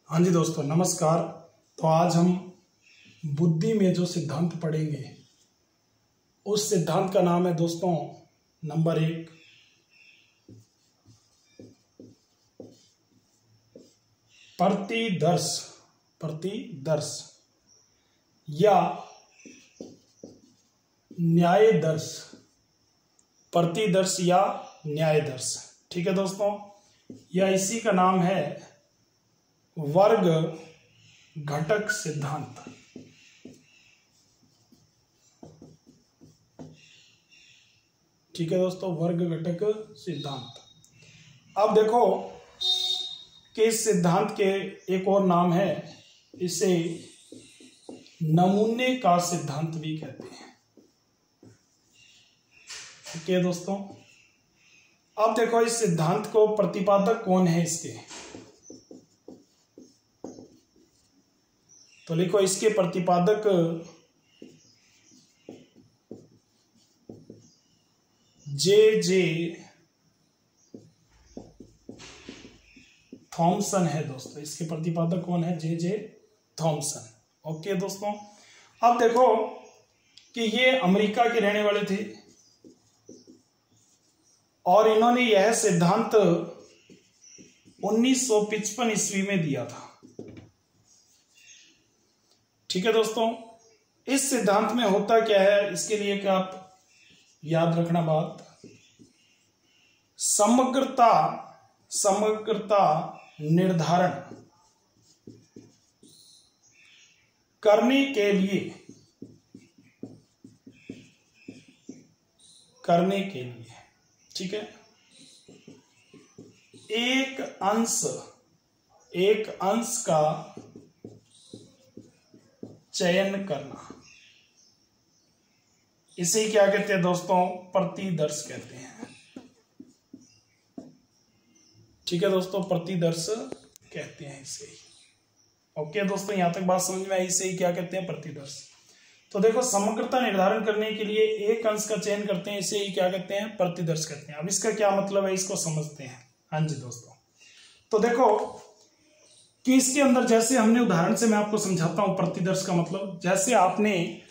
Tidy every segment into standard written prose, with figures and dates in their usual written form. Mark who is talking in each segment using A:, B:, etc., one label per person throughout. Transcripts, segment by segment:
A: हाँ जी दोस्तों, नमस्कार। तो आज हम बुद्धि में जो सिद्धांत पढ़ेंगे उस सिद्धांत का नाम है दोस्तों नंबर 1 प्रतिदर्श। प्रतिदर्श या न्यायदर्श। प्रतिदर्श या न्यायदर्श, ठीक है दोस्तों। या इसी का नाम है वर्ग घटक सिद्धांत। ठीक है दोस्तों, वर्ग घटक सिद्धांत। अब देखो कि इस सिद्धांत के एक और नाम है, इसे नमूने का सिद्धांत भी कहते हैं। ठीक है दोस्तों। अब देखो इस सिद्धांत को प्रतिपादक कौन है इसके, तो लिखो इसके प्रतिपादक जे थॉमसन है दोस्तों। इसके प्रतिपादक कौन है? J Thomson. ओके दोस्तों। अब देखो कि ये अमेरिका के रहने वाले थे और इन्होंने यह सिद्धांत 1955 ईस्वी में दिया था। ठीक है दोस्तों। इस सिद्धांत में होता क्या है, इसके लिए क्या आप याद रखना बात, समग्रता निर्धारण करने के लिए ठीक है, एक अंश का चयन करना, इसे क्या कहते हैं दोस्तों? प्रतिदर्श कहते हैं। ठीक है दोस्तों, प्रतिदर्श कहते हैं इसे ही। ओके दोस्तों, यहां तक बात समझ में आई? इसे ही क्या कहते हैं? प्रतिदर्श। तो देखो, समग्रता निर्धारण करने के लिए एक अंश का चयन करते हैं, इसे ही क्या कहते हैं? प्रतिदर्श कहते हैं। अब इसका क्या मतलब है, इसको समझते हैं। हाँ जी दोस्तों, तो देखो कि इसके अंदर जैसे हमने उदाहरण से मैं आपको समझाता हूं प्रतिदर्श का मतलब। जैसे आपने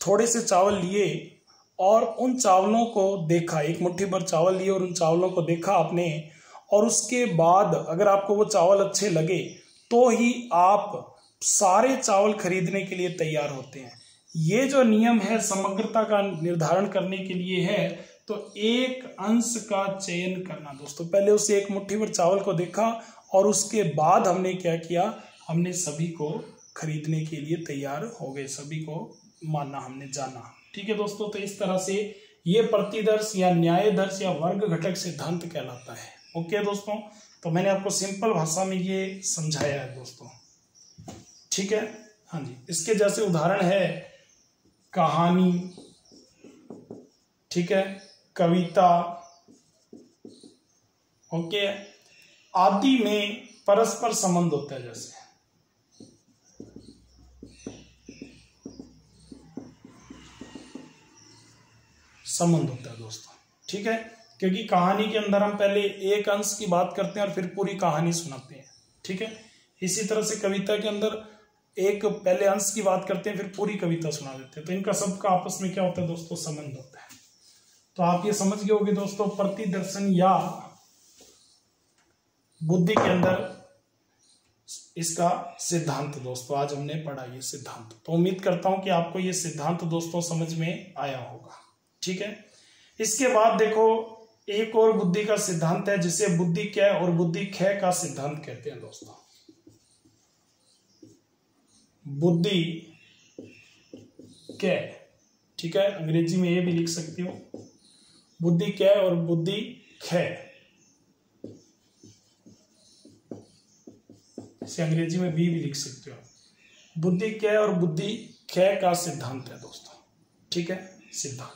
A: थोड़े से चावल लिए और उन चावलों को देखा, एक मुट्ठी भर चावल लिए और उन चावलों को देखा आपने, और उसके बाद अगर आपको वो चावल अच्छे लगे तो ही आप सारे चावल खरीदने के लिए तैयार होते हैं। ये जो नियम है समग्रता का निर्धारण करने के लिए है। तो एक अंश का चयन करना दोस्तों, पहले उसे एक मुट्ठी भर चावल को देखा और उसके बाद हमने क्या किया, हमने सभी को खरीदने के लिए तैयार हो गए, सभी को माना, हमने जाना। ठीक है दोस्तों। तो इस तरह से ये प्रतिदर्श या न्यायदर्श या वर्ग घटक सिद्धांत कहलाता है। ओके दोस्तों, तो मैंने आपको सिंपल भाषा में ये समझाया है दोस्तों। ठीक है। हाँ जी, इसके जैसे उदाहरण है कहानी, ठीक है, कविता, ओके, आदि में परस्पर संबंध होता है। जैसे संबंध होता है दोस्तों। ठीक है, क्योंकि कहानी के अंदर हम पहले एक अंश की बात करते हैं और फिर पूरी कहानी सुनाते हैं। ठीक है, इसी तरह से कविता के अंदर एक पहले अंश की बात करते हैं फिर पूरी कविता सुना देते हैं। तो इनका सबका आपस में क्या होता है दोस्तों? संबंध होता है। तो आप ये समझ गए होंगे दोस्तों, प्रतिदर्शन या बुद्धि के अंदर इसका सिद्धांत दोस्तों आज हमने पढ़ा ये सिद्धांत। तो उम्मीद करता हूं कि आपको ये सिद्धांत दोस्तों समझ में आया होगा। ठीक है। इसके बाद देखो एक और बुद्धि का सिद्धांत है जिसे बुद्धि कै और बुद्धि क्षय का सिद्धांत कहते हैं दोस्तों। बुद्धि कै, ठीक है, अंग्रेजी में ये भी लिख सकती हो, बुद्धि कै और बुद्धि क्षय, इसे अंग्रेजी में भी लिख सकते हो। बुद्धि कै और बुद्धि क्षय का सिद्धांत है दोस्तों। ठीक है, सिद्धांत।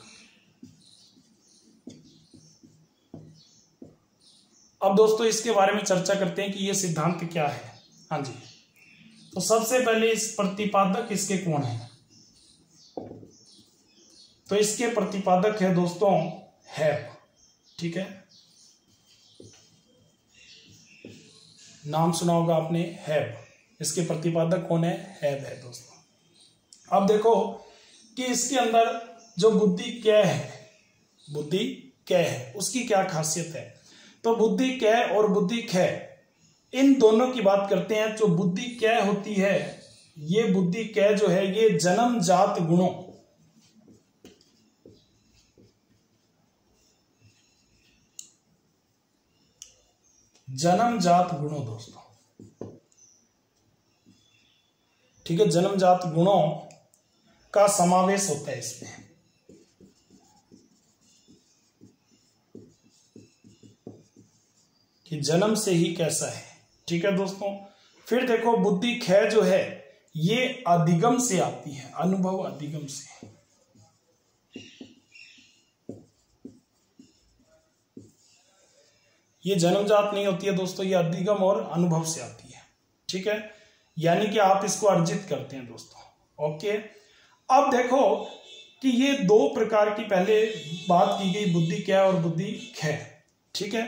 A: अब दोस्तों इसके बारे में चर्चा करते हैं कि ये सिद्धांत क्या है। हाँ जी, तो सबसे पहले इस प्रतिपादक इसके कौन है? तो इसके प्रतिपादक है दोस्तों हैप। ठीक है, नाम सुना होगा आपने, हैब। इसके प्रतिपादक कौन है? हैब है दोस्तों। अब देखो कि इसके अंदर जो बुद्धि कै है, बुद्धि कै है, उसकी क्या खासियत है। तो बुद्धि कै और बुद्धि खे, इन दोनों की बात करते हैं। जो बुद्धि कै होती है, ये बुद्धि कै जो है, ये जन्मजात गुणों, जन्मजात गुणों दोस्तों, ठीक है, जन्मजात गुणों का समावेश होता है इसमें। कि जन्म से ही कैसा है, ठीक है दोस्तों। फिर देखो बुद्धि ख जो है, ये अधिगम से आती है, अनुभव अधिगम से। ये जन्मजात नहीं होती है दोस्तों, ये अधिगम और अनुभव से आती है, ठीक है, यानी कि आप इसको अर्जित करते हैं दोस्तों। ओके, अब देखो कि ये दो प्रकार की पहले बात की गई, बुद्धि क्या और बुद्धि ख, ठीक है।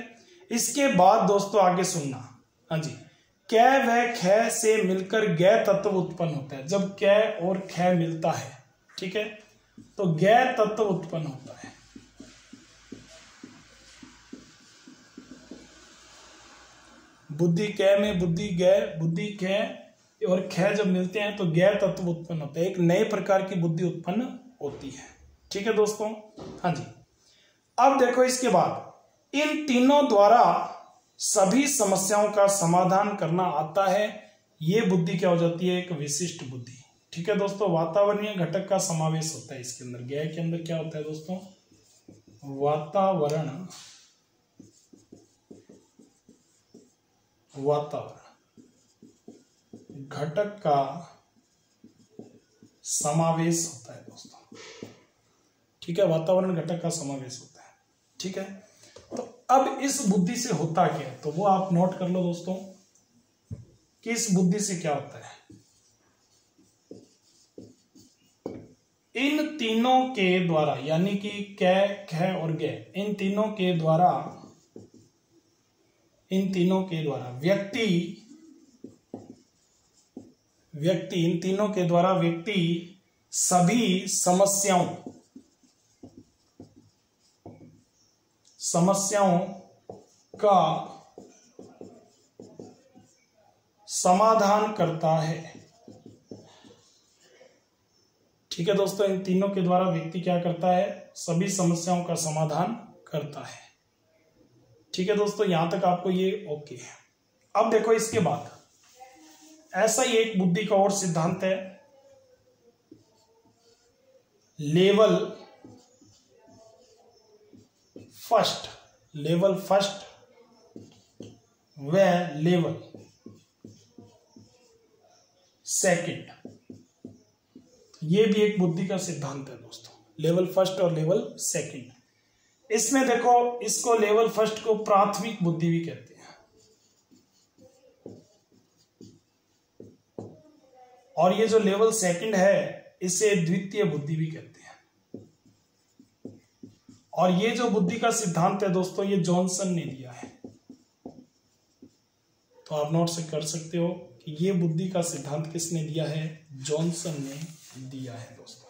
A: इसके बाद दोस्तों आगे सुनना, हाँ जी, कै व ख से मिलकर गै तत्व उत्पन्न होता है। जब कै और ख मिलता है, ठीक है, तो गै तत्व उत्पन्न होता है। बुद्धि कै में बुद्धि गै, बुद्धि ख और ख जब मिलते हैं तो गै तत्व उत्पन्न होता है, एक नए प्रकार की बुद्धि उत्पन्न होती है, ठीक है दोस्तों। हाँ जी, अब देखो इसके बाद इन तीनों द्वारा सभी समस्याओं का समाधान करना आता है। ये बुद्धि क्या हो जाती है? एक विशिष्ट बुद्धि, ठीक है दोस्तों। वातावरणीय घटक का समावेश होता है इसके अंदर। गै के अंदर क्या होता है दोस्तों? वातावरण घटक का समावेश होता है दोस्तों, ठीक है, वातावरण घटक का समावेश होता है, ठीक है। तो अब इस बुद्धि से होता क्या है, तो वो आप नोट कर लो दोस्तों कि इस बुद्धि से क्या होता है। इन तीनों के द्वारा, यानी कि कै ख और गै, इन तीनों के द्वारा इन तीनों के द्वारा व्यक्ति सभी समस्याओं का समाधान करता है, ठीक है दोस्तों। इन तीनों के द्वारा व्यक्ति क्या करता है? सभी समस्याओं का समाधान करता है, ठीक है दोस्तों। यहां तक आपको ये ओके है। अब देखो इसके बाद ऐसा ही एक बुद्धि का और सिद्धांत है, लेवल फर्स्ट व लेवल सेकंड। ये भी एक बुद्धि का सिद्धांत है दोस्तों, लेवल फर्स्ट और लेवल सेकंड। इसमें देखो, इसको लेवल फर्स्ट को प्राथमिक बुद्धि भी कहते हैं, और ये जो लेवल सेकंड है इसे द्वितीय बुद्धि भी कहते हैं। और ये जो बुद्धि का सिद्धांत है दोस्तों, ये जॉनसन ने दिया है। तो आप नोट से कर सकते हो कि ये बुद्धि का सिद्धांत किसने दिया है? जॉनसन ने दिया है दोस्तों।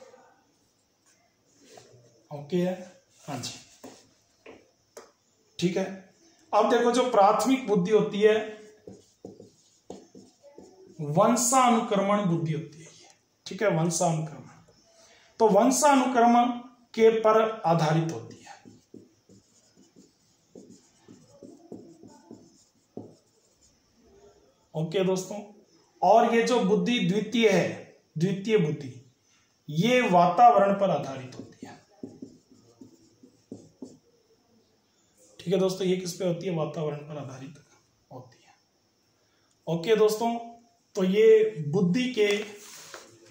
A: ओके है, हाँ जी, ठीक है। अब देखो जो प्राथमिक बुद्धि होती है, वंशानुक्रमण बुद्धि होती है, ठीक है, वंशानुक्रमण। तो वंशानुक्रमण के पर आधारित होती है। ओके दोस्तों। और ये जो बुद्धि द्वितीय है, द्वितीय बुद्धि, ये वातावरण पर आधारित होती है, ठीक है दोस्तों। ये किस पे होती है? वातावरण पर आधारित होती है। ओके दोस्तों, तो ये बुद्धि के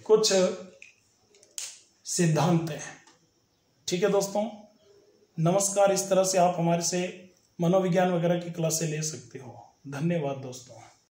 A: कुछ सिद्धांत हैं, ठीक है दोस्तों। नमस्कार। इस तरह से आप हमारे से मनोविज्ञान वगैरह की क्लासें ले सकते हो। धन्यवाद दोस्तों।